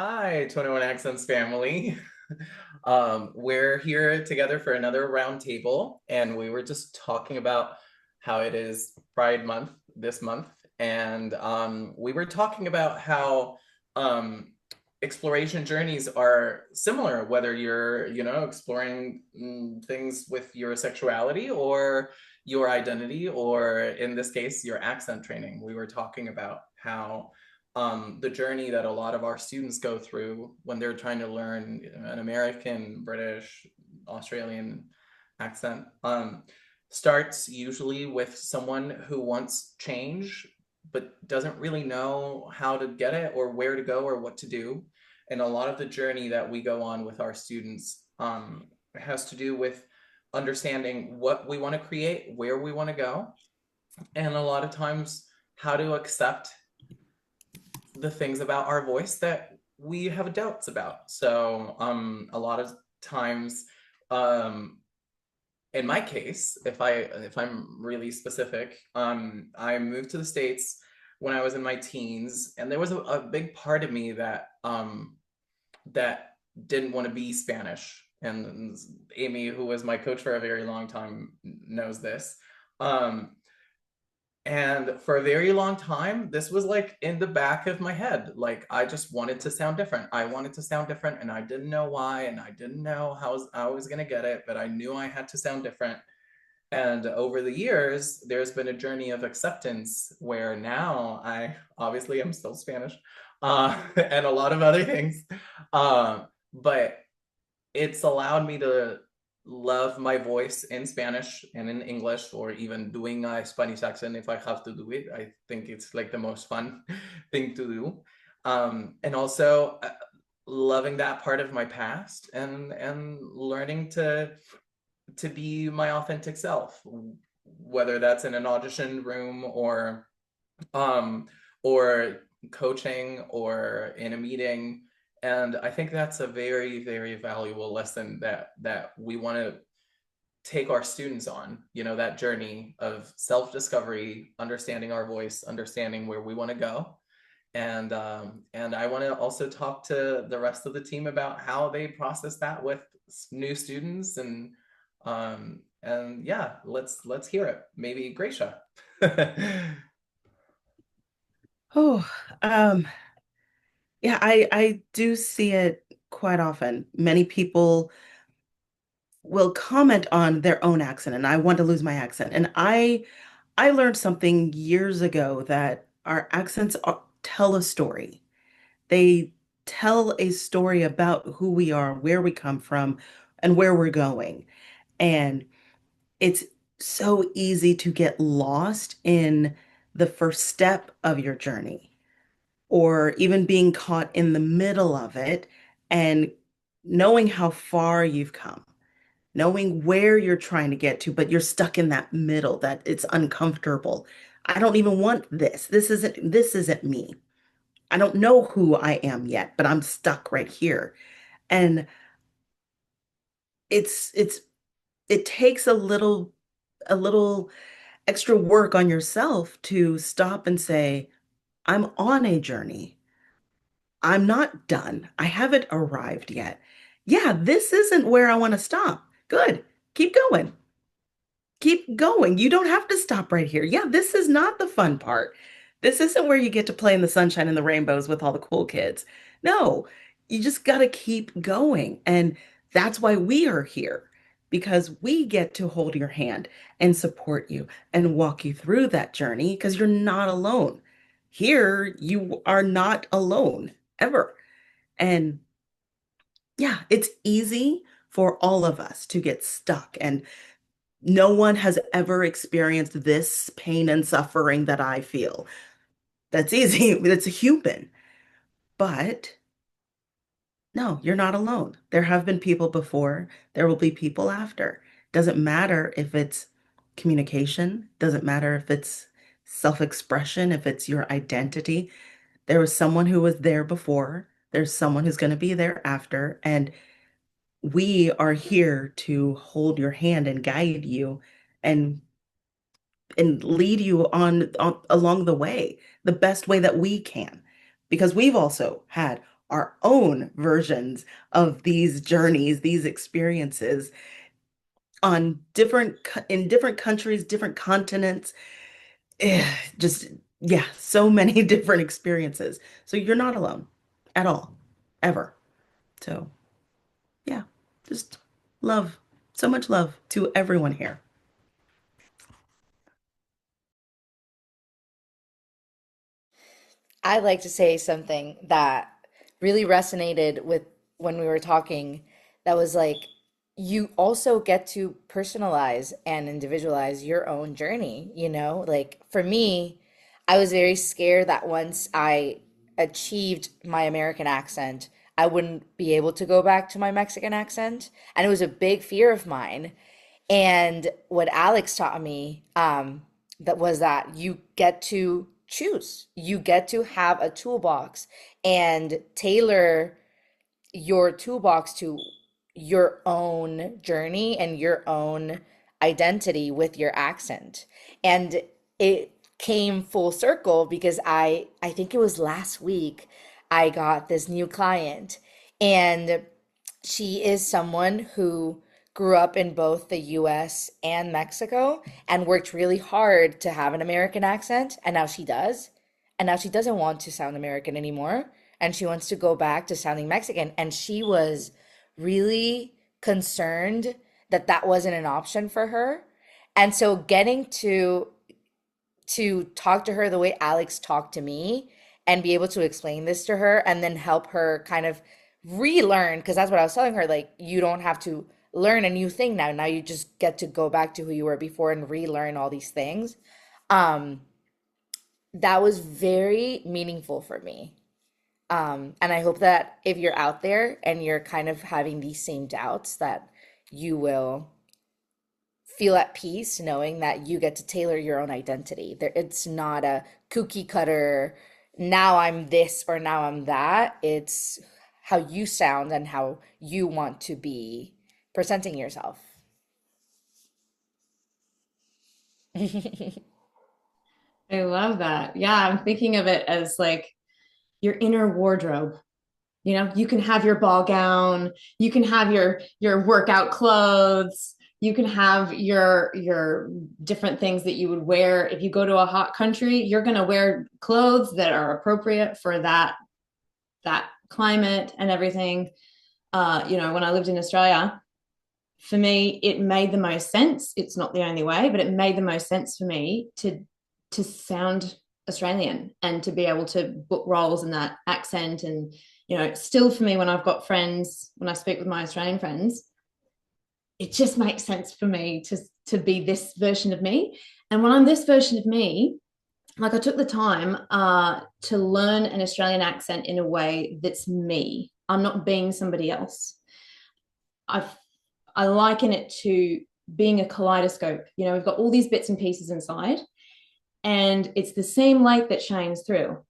Hi, 21 Accents family. We're here together for another roundtable, and we were just talking about how it is Pride Month this month, and we were talking about how um, exploration journeys are similar, whether you're, exploring things with your sexuality or your identity, or in this case, your accent training. We were talking about how the journey that a lot of our students go through when they're trying to learn an American, British, Australian accent starts usually with someone who wants change but doesn't really know how to get it or where to go or what to do. And a lot of the journey that we go on with our students has to do with understanding what we want to create, where we want to go, and a lot of times how to accept the things about our voice that we have doubts about. So a lot of times, um, in my case, if I'm really specific, I moved to the States when I was in my teens, and there was a big part of me that didn't want to be Spanish. And Amy, who was my coach for a very long time, knows this. Um, and for a very long time, this was like in the back of my head. Like I just wanted to sound different. I wanted to sound different, and I didn't know why, and I didn't know how I was going to get it, but I knew I had to sound different. And over the years, there's been a journey of acceptance where now I obviously am still Spanish, and a lot of other things. But it's allowed me to love my voice in Spanish and in English, or even doing a Spanish accent if I have to do it. I think it's like the most fun thing to do. And also loving that part of my past and learning to be my authentic self, whether that's in an audition room um or coaching or in a meeting. And I think that's a very, very valuable lesson that we want to take our students on, that journey of self-discovery, understanding our voice, understanding where we want to go. And I want to also talk to the rest of the team about how they process that with new students. And yeah, let's hear it. Maybe Gracia. Oh, yeah, I do see it quite often. Many people will comment on their own accent, and I want to lose my accent. And I learned something years ago that our accents tell a story. They tell a story about who we are, where we come from, and where we're going. And it's so easy to get lost in the first step of your journey, or even being caught in the middle of it and knowing how far you've come, knowing where you're trying to get to, but you're stuck in that middle, that it's uncomfortable. I don't even want this. This isn't me. I don't know who I am yet, but I'm stuck right here. And it's it takes a little extra work on yourself to stop and say, I'm on a journey. I'm not done. I haven't arrived yet. Yeah, this isn't where I want to stop. Good. Keep going. Keep going. You don't have to stop right here. Yeah, this is not the fun part. This isn't where you get to play in the sunshine and the rainbows with all the cool kids. No, you just got to keep going. And that's why we are here, because we get to hold your hand and support you and walk you through that journey because you're not alone. Here, you are not alone ever. And yeah, it's easy for all of us to get stuck. And no one has ever experienced this pain and suffering that I feel. That's easy. It's a human. But no, you're not alone. There have been people before. There will be people after. Doesn't matter if it's communication, doesn't matter if it's self-expression, if it's your identity. There was someone who was there before. There's someone who's going to be there after. And we are here to hold your hand and guide you and lead you on along the way the best way that we can, because we've also had our own versions of these journeys, these experiences on in different countries, different continents. Just, yeah, so many different experiences. So you're not alone at all, ever. So, yeah, just love, so much love to everyone here. I'd like to say something that really resonated with when we were talking. That was like, you also get to personalize and individualize your own journey, you know? Like for me, I was very scared that once I achieved my American accent, I wouldn't be able to go back to my Mexican accent. And it was a big fear of mine. And what Alex taught me, that was that you get to choose. You get to have a toolbox and tailor your toolbox to your own journey and your own identity with your accent. And it came full circle because I think it was last week I got this new client, and she is someone who grew up in both the US and Mexico and worked really hard to have an American accent, and now she does. And now she doesn't want to sound American anymore, and she wants to go back to sounding Mexican. And she was really concerned that that wasn't an option for her. And so getting to talk to her the way Alex talked to me and be able to explain this to her and then help her kind of relearn, because that's what I was telling her, like you don't have to learn a new thing now. Now you just get to go back to who you were before and relearn all these things. Um, that was very meaningful for me. And I hope that if you're out there and you're kind of having these same doubts, that you will feel at peace knowing that you get to tailor your own identity. There, it's not a cookie cutter, now I'm this or now I'm that. It's how you sound and how you want to be presenting yourself. I love that. Yeah, I'm thinking of it as like your inner wardrobe. You know, you can have your ball gown, you can have your workout clothes, you can have your different things that you would wear if you go to a hot country. You're going to wear clothes that are appropriate for that climate and everything. When I lived in Australia, for me, it made the most sense. It's not the only way, but it made the most sense for me to sound Australian and to be able to book roles in that accent. And still for me, when I've got friends, when I speak with my Australian friends, it just makes sense for me to be this version of me. And when I'm this version of me, like I took the time to learn an Australian accent in a way that's me. I'm not being somebody else. I I liken it to being a kaleidoscope. We've got all these bits and pieces inside, and it's the same light that shines through,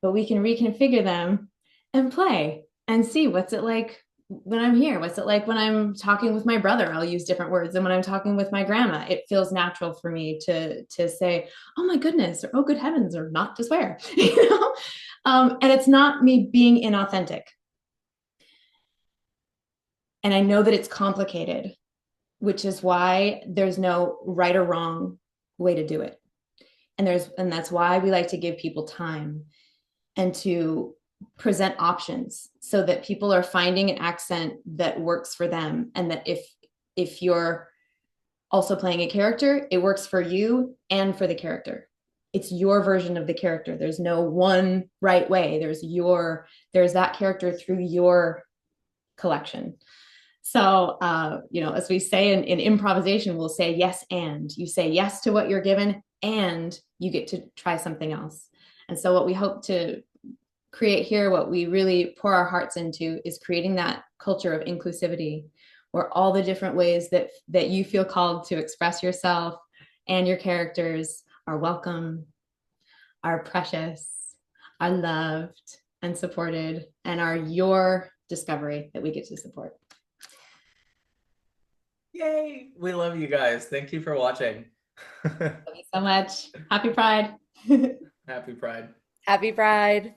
but we can reconfigure them and play and see what's it like when I'm here. What's it like when I'm talking with my brother? I'll use different words than when I'm talking with my grandma. It feels natural for me to say, "Oh my goodness," or "Oh good heavens," or not to swear. And it's not me being inauthentic. And I know that it's complicated, which is why there's no right or wrong way to do it. And that's why we like to give people time and to present options so that people are finding an accent that works for them, and that if you're also playing a character, it works for you and for the character. It's your version of the character. There's no one right way. There's that character through your collection. So, as we say in improvisation, we'll say yes, and you say yes to what you're given, and you get to try something else. And so, what we hope to create here, what we really pour our hearts into, is creating that culture of inclusivity, where all the different ways that you feel called to express yourself and your characters are welcome, are precious, are loved and supported, and are your discovery that we get to support. Yay! We love you guys. Thank you for watching. Thank you so much. Happy Pride. Happy Pride. Happy Pride.